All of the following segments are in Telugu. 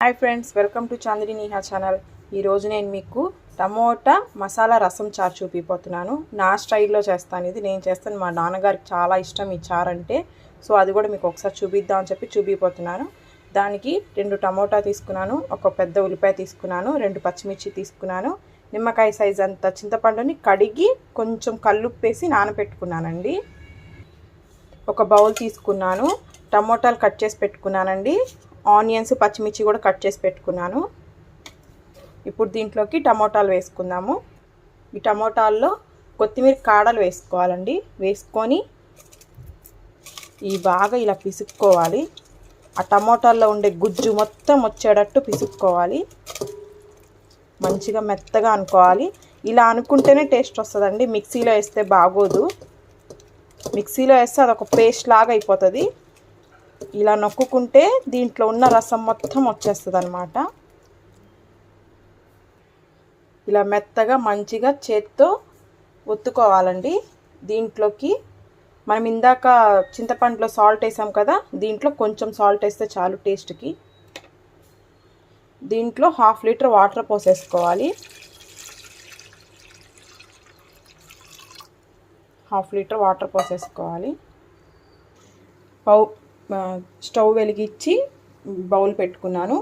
Hi friends, welcome to Chandini Neeha channel. ఈరోజు నేను మీకు టమోటా మసాలా రసం చారు చూపిపోతున్నాను. నా స్టైల్లో చేస్తాను. ఇది నేను చేస్తాను. మా నాన్నగారికి చాలా ఇష్టం ఈ చారు అంటే. సో అది కూడా మీకు ఒకసారి చూపిద్దామని చెప్పి చూపిపోతున్నాను. దానికి 2 టమోటా తీసుకున్నాను, ఒక పెద్ద ఉల్లిపాయ తీసుకున్నాను, 2 పచ్చిమిర్చి తీసుకున్నాను, నిమ్మకాయ సైజ్ అంత చింతపండుని కడిగి కొంచెం కల్లుప్పేసి నానబెట్టుకున్నానండి. ఒక బౌల్ తీసుకున్నాను, టమోటాలు కట్ చేసి పెట్టుకున్నానండి, ఆనియన్స్ పచ్చిమిర్చి కూడా కట్ చేసి పెట్టుకున్నాను. ఇప్పుడు దీంట్లోకి టమోటాలు వేసుకుందాము. ఈ టమోటాల్లో కొత్తిమీర కాడలు వేసుకోవాలండి. వేసుకొని ఈ బాగా ఇలా పిసుక్కోవాలి. ఆ టమోటాల్లో ఉండే గుజ్జు మొత్తం వచ్చేటట్టు పిసుక్కోవాలి. మంచిగా మెత్తగా అనుకోవాలి. ఇలా అనుకుంటేనే టేస్ట్ వస్తుందండి. మిక్సీలో వేస్తే బాగోదు. మిక్సీలో వేస్తే అదొక పేస్ట్ లాగా అయిపోతుంది. ఇలా నొక్కుంటే దీంట్లో ఉన్న రసం మొత్తం వచ్చేస్తుంది అన్నమాట. ఇలా మెత్తగా మంచిగా చేత్తో ఒత్తుకోవాలండి. దీంట్లోకి మనం ఇందాక చింతపండులో సాల్ట్ వేసాం కదా, దీంట్లో కొంచెం సాల్ట్ వేస్తే చాలు టేస్ట్కి. దీంట్లో 1/2 లీటర్ వాటర్ పోసేసుకోవాలి. 1/2 లీటర్ వాటర్ పోసేసుకోవాలి. స్టవ్ వెలిగించి బౌల్ పెట్టుకున్నాను.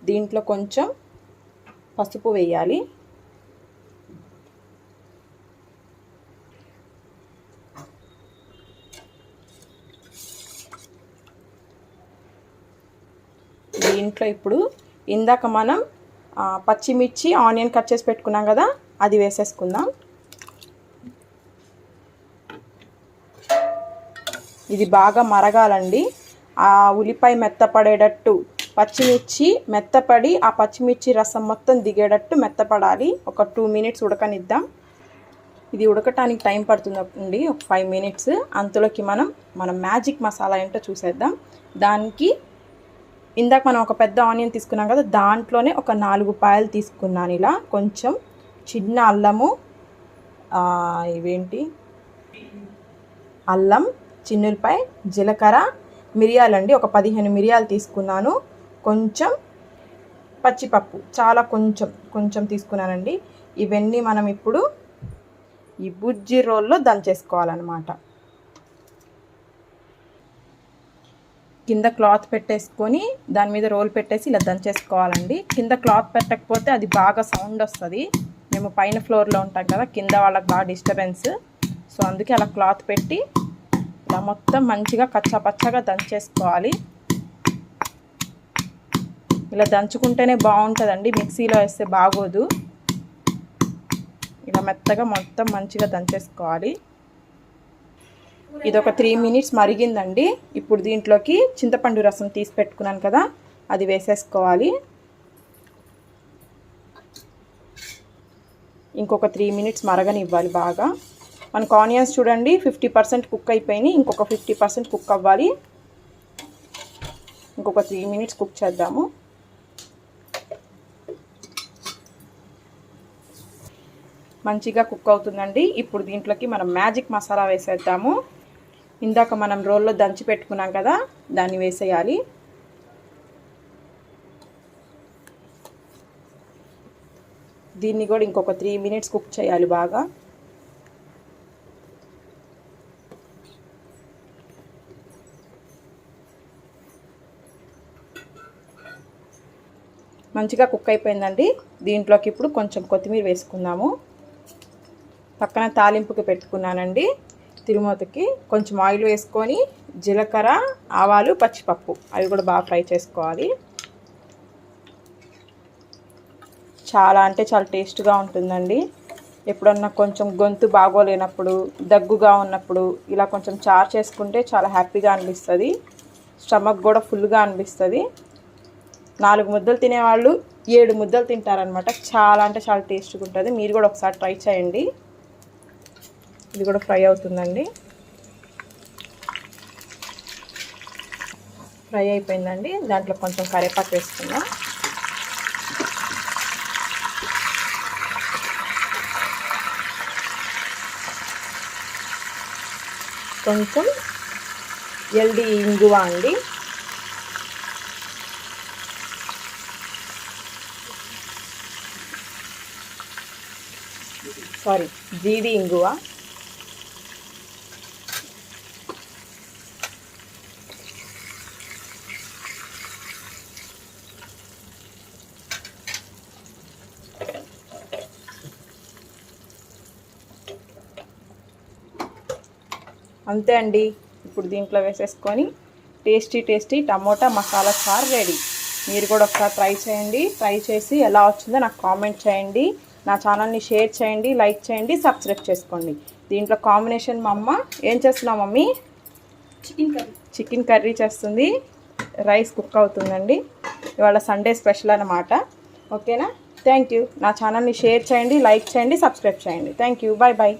దీంట్లో కొంచెం పసుపు వేయాలి. దీంట్లో ఇప్పుడు ఇందాక మనం పచ్చిమిర్చి ఆనియన్ కట్ చేసి పెట్టుకున్నాం కదా, అది వేసేసుకుందాం. ఇది బాగా మరగాలండి. ఆ ఉల్లిపాయ మెత్తపడేటట్టు, పచ్చిమిర్చి మెత్తపడి ఆ పచ్చిమిర్చి రసం మొత్తం దిగేటట్టు మెత్తపడాలి. ఒక 2 మినిట్స్ ఉడకనిద్దాం. ఇది ఉడకటానికి టైం పడుతుందండి, ఒక 5 మినిట్స్. అంతలోకి మనం మ్యాజిక్ మసాలా ఏంటో చూసేద్దాం. దానికి ఇందాక మనం ఒక పెద్ద ఆనియన్ తీసుకున్నాం కదా, దాంట్లోనే ఒక 4 పాయలు తీసుకున్నాను. ఇలా కొంచెం చిన్న అల్లము, అల్లం, చిన్నులపాయ, జీలకర్ర, మిరియాలండి, ఒక 15 మిరియాలు తీసుకున్నాను. కొంచెం పచ్చిపప్పు, చాలా కొంచెం తీసుకున్నానండి. ఇవన్నీ మనం ఇప్పుడు ఈ బుజ్జి రోల్లో దంచేసుకోవాలన్నమాట. కింద క్లాత్ పెట్టేసుకొని దాని మీద రోల్ పెట్టేసి ఇలా దంచేసుకోవాలండి. కింద క్లాత్ పెట్టకపోతే అది బాగా సౌండ్ వస్తుంది. మేము పైన ఫ్లోర్లో ఉంటాం కదా, కింద వాళ్ళకి బాగా డిస్టర్బెన్స్. సో అందుకే అలా క్లాత్ పెట్టి ఇలా మొత్తం మంచిగా కచ్చాపచ్చగా దంచేసుకోవాలి. ఇలా దంచుకుంటేనే బాగుంటుందండి, మిక్సీలో వేస్తే బాగోదు. ఇలా మెత్తగా మొత్తం మంచిగా దంచేసుకోవాలి. ఇది ఒక 3 మినిట్స్ మరిగిందండి. ఇప్పుడు దీంట్లోకి చింతపండు రసం తీసి పెట్టుకున్నాను కదా, అది వేసేసుకోవాలి. ఇంకొక 3 మినిట్స్ మరగనివ్వాలి బాగా. మనకు ఆనియన్స్ చూడండి 50% కుక్ అయిపోయినాయి. ఇంకొక 50% కుక్ అవ్వాలి. ఇంకొక 3 మినిట్స్ కుక్ చేద్దాము. మంచిగా కుక్ అవుతుందండి. ఇప్పుడు దీంట్లోకి మనం మ్యాజిక్ మసాలా వేసేద్దాము. ఇందాక మనం రోల్లో దంచి పెట్టుకున్నాం కదా, దాన్ని వేసేయాలి. దీన్ని కూడా ఇంకొక 3 మినిట్స్ కుక్ చేయాలి బాగా. మంచిగా కుక్ అయిపోయిందండి. దీంట్లోకి ఇప్పుడు కొంచెం కొత్తిమీర వేసుకుందాము. పక్కన తాలింపుకి పెట్టుకున్నానండి. తిరుమతకి కొంచెం ఆయిల్ వేసుకొని జీలకర్ర, ఆవాలు, పచ్చిపప్పు అవి కూడా బాగా ఫ్రై చేసుకోవాలి. చాలా అంటే చాలా టేస్ట్గా ఉంటుందండి. ఎప్పుడన్నా కొంచెం గొంతు బాగోలేనప్పుడు, దగ్గుగా ఉన్నప్పుడు ఇలా కొంచెం చారు చేసుకుంటే చాలా హ్యాపీగా అనిపిస్తుంది. స్టమక్ కూడా ఫుల్గా అనిపిస్తుంది. 4 ముద్దలు తినేవాళ్ళు 7 ముద్దలు తింటారనమాట. చాలా అంటే చాలా టేస్ట్గా ఉంటుంది. మీరు కూడా ఒకసారి ట్రై చేయండి. ఇది కూడా ఫ్రై అవుతుందండి. ఫ్రై అయిపోయిందండి. దాంట్లో కొంచెం కరివేపాకు వేసుకుందాం. కొంచెం ఎల్డి ఇంగువ అండి. జీడి ఇంగువ, అంతే అండి. ఇప్పుడు దీంట్లో వేసేసుకొని టేస్టీ టమోటా మసాలా చారు రెడీ. మీరు కూడా ఒకసారి ట్రై చేయండి. ట్రై చేసి ఎలా వచ్చిందో నాకు కామెంట్ చేయండి. నా ఛానల్ని షేర్ చేయండి, లైక్ చేయండి, సబ్స్క్రైబ్ చేసుకోండి. దీంట్లో కాంబినేషన్ మా అమ్మ ఏం చేస్తున్నావు మమ్మీ? చికెన్ కర్రీ చేస్తుంది. రైస్ కుక్ అవుతుందండి. ఇవాళ సండే స్పెషల్ అన్నమాట. ఓకేనా? Thank you. నా ఛానల్ని షేర్ చేయండి, లైక్ చేయండి, సబ్స్క్రైబ్ చేయండి. Thank you. Bye bye.